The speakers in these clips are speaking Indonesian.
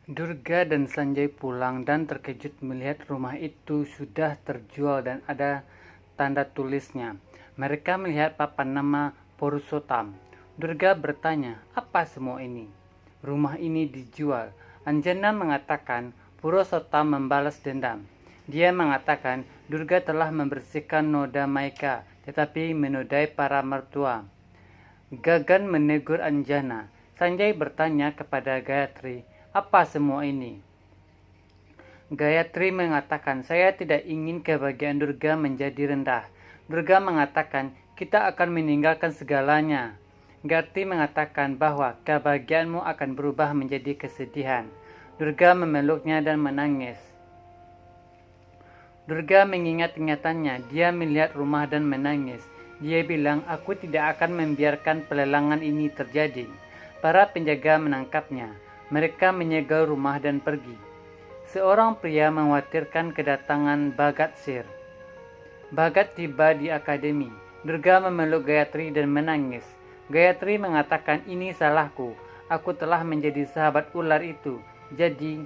Durga dan Sanjay pulang dan terkejut melihat rumah itu sudah terjual dan ada tanda tulisnya. Mereka melihat papan nama Purushottam. Durga bertanya, "Apa semua ini?" "Rumah ini dijual." Anjana mengatakan Purushottam membalas dendam. Dia mengatakan Durga telah membersihkan noda Maika, tetapi menodai para mertua. Gagan menegur Anjana. Sanjay bertanya kepada Gayatri, "Apa semua ini?" Gayatri mengatakan, "Saya tidak ingin kebahagiaan Durga menjadi rendah." Durga mengatakan, "Kita akan meninggalkan segalanya." Gayatri mengatakan bahwa kebahagiaanmu akan berubah menjadi kesedihan. Durga memeluknya dan menangis. Durga mengingat-ingatannya. Dia melihat rumah dan menangis. Dia bilang, "Aku tidak akan membiarkan pelelangan ini terjadi." Para penjaga menangkapnya. Mereka menyegel rumah dan pergi. Seorang pria mengkhawatirkan kedatangan Bhagat Sheth. Bhagat tiba di akademi. Durga memeluk Gayatri dan menangis. Gayatri mengatakan, "Ini salahku. Aku telah menjadi sahabat ular itu. Jadi,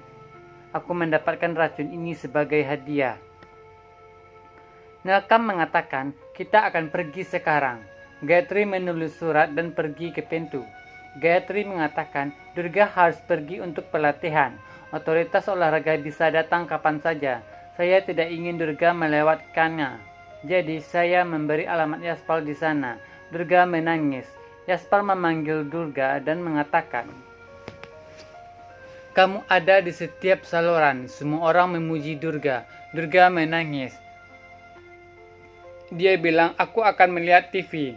aku mendapatkan racun ini sebagai hadiah." Nilkam mengatakan, "Kita akan pergi sekarang." Gayatri menulis surat dan pergi ke pintu. Gayatri mengatakan, "Durga harus pergi untuk pelatihan. Otoritas olahraga bisa datang kapan saja. Saya tidak ingin Durga melewatkannya. Jadi saya memberi alamat Yaspal di sana." Durga menangis. Yaspal memanggil Durga dan mengatakan, "Kamu ada di setiap saluran." Semua orang memuji Durga. Durga menangis. Dia bilang, "Aku akan melihat TV."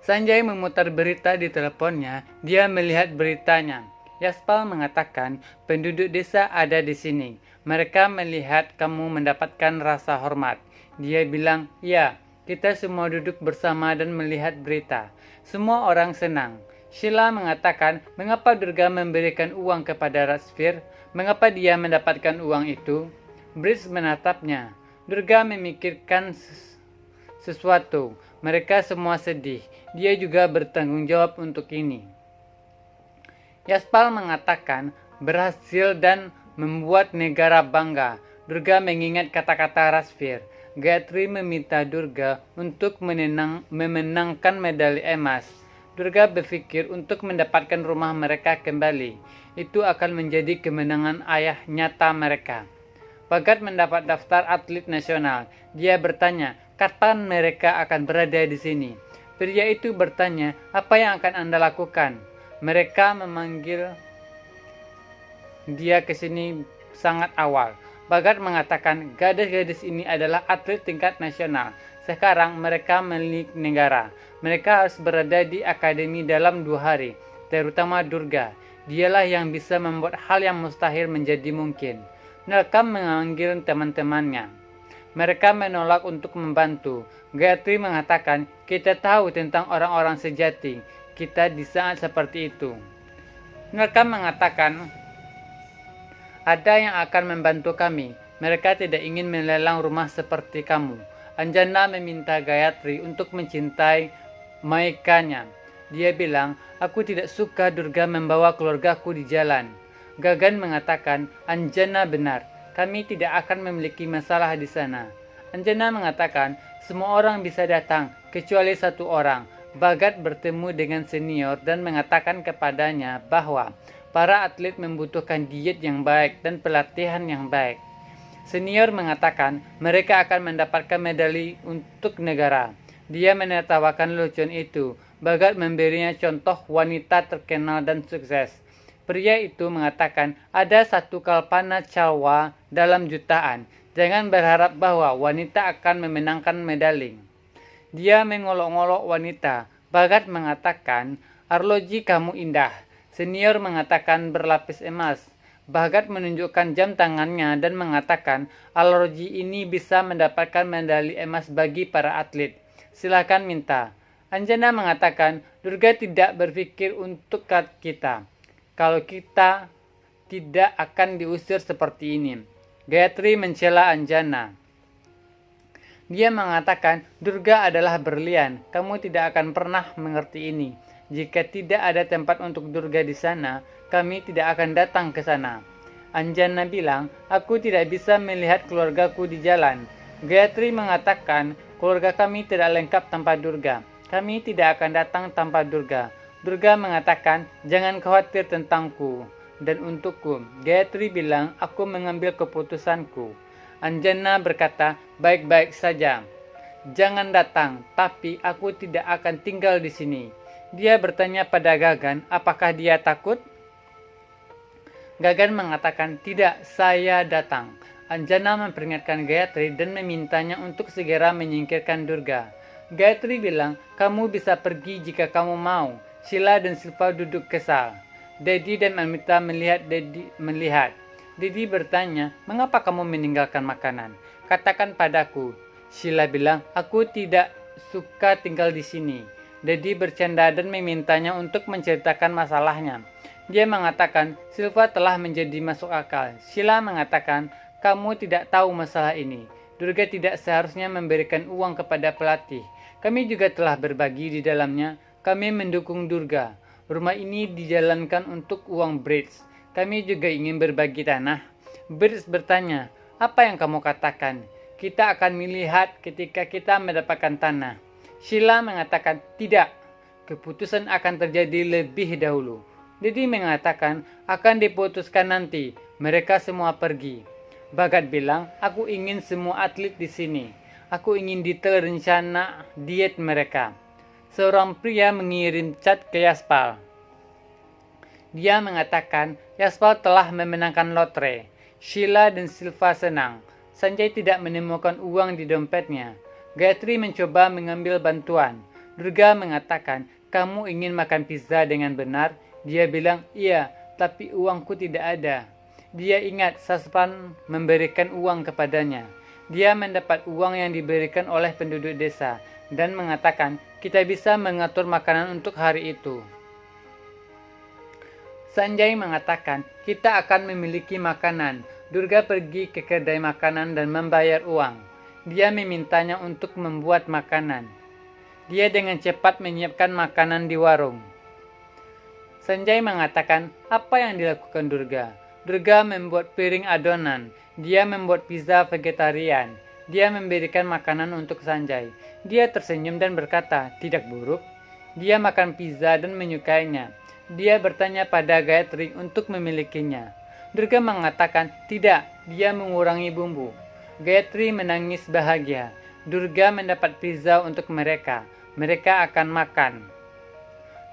Sanjay memutar berita di teleponnya. Dia melihat beritanya. Yaspal mengatakan, "Penduduk desa ada di sini. Mereka melihat kamu mendapatkan rasa hormat." Dia bilang, "Ya, kita semua duduk bersama dan melihat berita." Semua orang senang. Sheila mengatakan, "Mengapa Durga memberikan uang kepada Rajveer? Mengapa dia mendapatkan uang itu?" Brij menatapnya. Durga memikirkan sesuatu. Mereka semua sedih. Dia juga bertanggung jawab untuk ini. Yaspal mengatakan berhasil dan membuat negara bangga. Durga mengingat kata-kata Rajveer. Gayatri meminta Durga untuk memenangkan medali emas. Durga berpikir untuk mendapatkan rumah mereka kembali. Itu akan menjadi kemenangan ayah nyata mereka. Bhagat mendapat daftar atlet nasional. Dia bertanya, "Kapan mereka akan berada di sini?" Pria itu bertanya, "Apa yang akan Anda lakukan?" Mereka memanggil dia ke sini sangat awal. Bhagat mengatakan, "Gadis-gadis ini adalah atlet tingkat nasional. Sekarang mereka milik negara. Mereka harus berada di akademi dalam 2 hari, terutama Durga. Dialah yang bisa membuat hal yang mustahil menjadi mungkin." Nilkam memanggil teman-temannya. Mereka menolak untuk membantu. Gayatri mengatakan, "Kita tahu tentang orang-orang sejati kita di saat seperti itu." Nilkam mengatakan, "Ada yang akan membantu kami. Mereka tidak ingin melelang rumah seperti kamu." Anjana meminta Gayatri untuk mencintai Maikanya. Dia bilang, "Aku tidak suka Durga membawa keluargaku di jalan." Gagan mengatakan, "Anjana benar. Kami tidak akan memiliki masalah di sana." Anjana mengatakan, "Semua orang bisa datang, kecuali satu orang." Bhagat bertemu dengan senior dan mengatakan kepadanya bahwa para atlet membutuhkan diet yang baik dan pelatihan yang baik. Senior mengatakan mereka akan mendapatkan medali untuk negara. Dia menertawakan lucuan itu. Bhagat memberinya contoh wanita terkenal dan sukses. Pria itu mengatakan, "Ada satu kalpana Chalwa dalam jutaan. Jangan berharap bahwa wanita akan memenangkan medali." Dia mengolok-olok wanita. Bhagat mengatakan, "Arloji, kamu indah." Senior mengatakan berlapis emas. Bhagat menunjukkan jam tangannya dan mengatakan, "Arloji ini bisa mendapatkan medali emas bagi para atlet. Silakan minta." Anjana mengatakan, "Durga tidak berpikir untuk kita. Kalau kita tidak akan diusir seperti ini." Gayatri mencela Anjana. Dia mengatakan, "Durga adalah berlian. Kamu tidak akan pernah mengerti ini. Jika tidak ada tempat untuk Durga di sana, kami tidak akan datang ke sana. Anjana bilang, aku tidak bisa melihat keluargaku di jalan. Gayatri mengatakan, keluarga kami tidak lengkap tanpa Durga. Kami tidak akan datang tanpa Durga. Durga mengatakan, jangan khawatir tentangku dan untukku. Gayatri bilang, aku mengambil keputusanku. Anjana berkata, baik-baik saja. Jangan datang, tapi aku tidak akan tinggal di sini. Dia bertanya pada Gagan, apakah dia takut? Gagan mengatakan, tidak, saya datang. Anjana memperingatkan Gayatri dan memintanya untuk segera menyingkirkan Durga. Gayatri bilang, kamu bisa pergi jika kamu mau. Sheila dan Silva duduk kesal. Dedi dan Amrita melihat. Dedi bertanya, mengapa kamu meninggalkan makanan? Katakan padaku. Sheila bilang, aku tidak suka tinggal di sini. Dedi bercanda dan memintanya untuk menceritakan masalahnya. Dia mengatakan, Silva telah menjadi masuk akal. Sheila mengatakan, kamu tidak tahu masalah ini. Durga tidak seharusnya memberikan uang kepada pelatih. Kami juga telah berbagi di dalamnya. Kami mendukung Durga. Rumah ini dijalankan untuk uang Bridge. Kami juga ingin berbagi tanah. Bridge bertanya, apa yang kamu katakan? Kita akan melihat ketika kita mendapatkan tanah. Sheila mengatakan, tidak. Keputusan akan terjadi lebih dahulu. Dedi mengatakan, akan diputuskan nanti. Mereka semua pergi. Bhagat bilang, aku ingin semua atlet di sini. Aku ingin detail rencana diet mereka. Seorang pria mengirim chat ke Yaspal. Dia mengatakan, Yaspal telah memenangkan lotre. Sheila dan Silva senang. Sanjay tidak menemukan uang di dompetnya. Gayatri mencoba mengambil bantuan. Durga mengatakan, kamu ingin makan pizza dengan benar? Dia bilang, iya, tapi uangku tidak ada. Dia ingat Saspan memberikan uang kepadanya. Dia mendapat uang yang diberikan oleh penduduk desa dan mengatakan, kita bisa mengatur makanan untuk hari itu. Sanjay mengatakan, kita akan memiliki makanan. Durga pergi ke kedai makanan dan membayar uang. Dia memintanya untuk membuat makanan. Dia dengan cepat menyiapkan makanan di warung. Sanjay mengatakan, apa yang dilakukan Durga? Durga membuat piring adonan. Dia membuat pizza vegetarian. Dia memberikan makanan untuk Sanjay. Dia tersenyum dan berkata, tidak buruk. Dia makan pizza dan menyukainya. Dia bertanya pada Gayatri untuk memilikinya. Durga mengatakan, tidak, dia mengurangi bumbu. Gayatri menangis bahagia. Durga mendapat pizza untuk mereka. Mereka akan makan.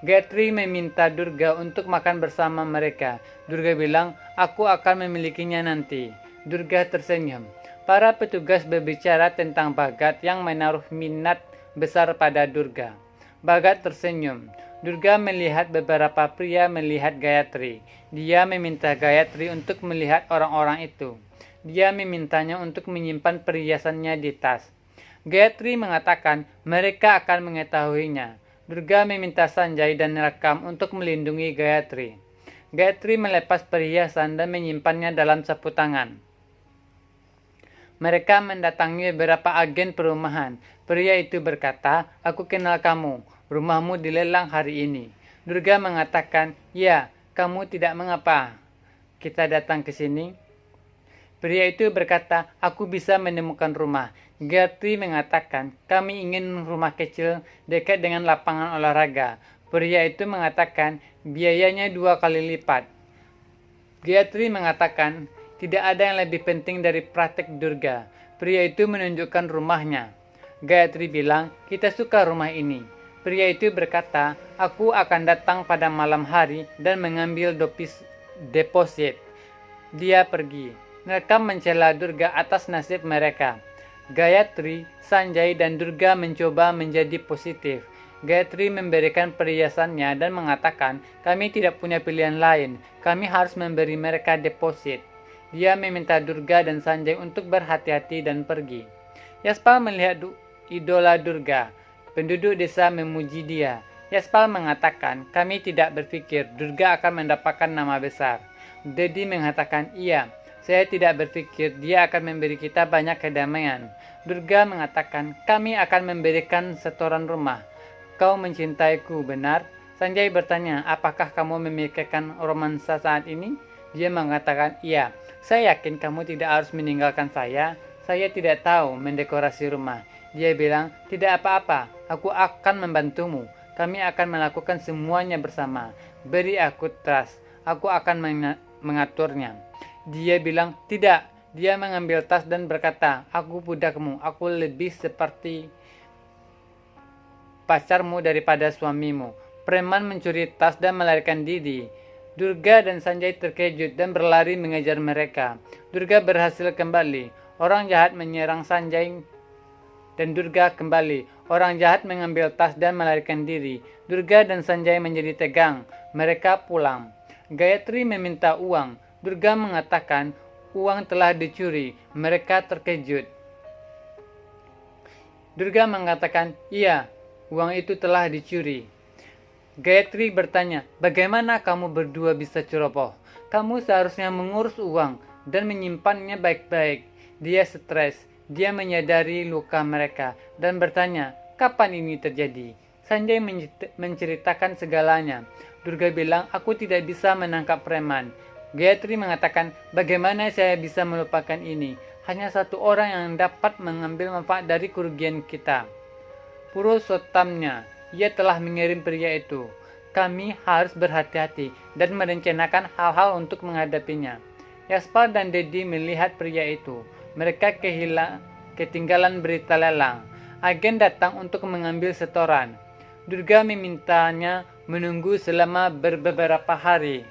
Gayatri meminta Durga untuk makan bersama mereka. Durga bilang, aku akan memilikinya nanti. Durga tersenyum. Para petugas berbicara tentang Bhagat yang menaruh minat besar pada Durga. Bhagat tersenyum. Durga melihat beberapa pria melihat Gayatri. Dia meminta Gayatri untuk melihat orang-orang itu. Dia memintanya untuk menyimpan perhiasannya di tas. Gayatri mengatakan mereka akan mengetahuinya. Durga meminta Sanjay dan Rakam untuk melindungi Gayatri. Gayatri melepas perhiasan dan menyimpannya dalam sapu tangan. Mereka mendatangi beberapa agen perumahan. Pria itu berkata, aku kenal kamu. Rumahmu dilelang hari ini. Durga mengatakan, ya, kamu tidak mengapa kita datang ke sini. Pria itu berkata, aku bisa menemukan rumah. Gayatri mengatakan, kami ingin rumah kecil dekat dengan lapangan olahraga. Pria itu mengatakan, biayanya 2 kali lipat. Gayatri mengatakan, tidak ada yang lebih penting dari praktek Durga. Pria itu menunjukkan rumahnya. Gayatri bilang, kita suka rumah ini. Pria itu berkata, aku akan datang pada malam hari dan mengambil deposit. Dia pergi. Mereka mencela Durga atas nasib mereka. Gayatri, Sanjay, dan Durga mencoba menjadi positif. Gayatri memberikan perhiasannya dan mengatakan, kami tidak punya pilihan lain. Kami harus memberi mereka deposit. Dia meminta Durga dan Sanjay untuk berhati-hati dan pergi. Yaspal melihat idola Durga. Penduduk desa memuji dia. Yaspal mengatakan, kami tidak berpikir Durga akan mendapatkan nama besar. Dedi mengatakan, iya, saya tidak berpikir dia akan memberi kita banyak kedamaian. Durga mengatakan, kami akan memberikan setoran rumah. Kau mencintaiku, benar? Sanjay bertanya, apakah kamu memikirkan romansa saat ini? Dia mengatakan, iya. Saya yakin kamu tidak harus meninggalkan saya. Saya tidak tahu mendekorasi rumah. Dia bilang, tidak apa-apa. Aku akan membantumu. Kami akan melakukan semuanya bersama. Beri aku tas. Aku akan mengaturnya. Dia bilang, tidak. Dia mengambil tas dan berkata, aku budakmu. Aku lebih seperti pacarmu daripada suamimu. Preman mencuri tas dan melarikan diri. Durga dan Sanjay terkejut dan berlari mengejar mereka. Durga berhasil kembali. Orang jahat menyerang Sanjay dan Durga kembali. Orang jahat mengambil tas dan melarikan diri. Durga dan Sanjay menjadi tegang. Mereka pulang. Gayatri meminta uang. Durga mengatakan uang telah dicuri. Mereka terkejut. Durga mengatakan, iya, uang itu telah dicuri. Gayatri bertanya, bagaimana kamu berdua bisa ceroboh? Kamu seharusnya mengurus uang dan menyimpannya baik-baik. Dia stres. Dia menyadari luka mereka dan bertanya, kapan ini terjadi? Sanjay menceritakan segalanya. Durga bilang, aku tidak bisa menangkap preman. Gayatri mengatakan, bagaimana saya bisa melupakan ini? Hanya satu orang yang dapat mengambil manfaat dari kerugian kita. Purushottamnya, ia telah mengirim pria itu. Kami harus berhati-hati dan merencanakan hal-hal untuk menghadapinya. Yaspal dan Dedi melihat pria itu. Mereka ketinggalan berita lelang. Agen datang untuk mengambil setoran. Durga memintanya menunggu selama beberapa hari.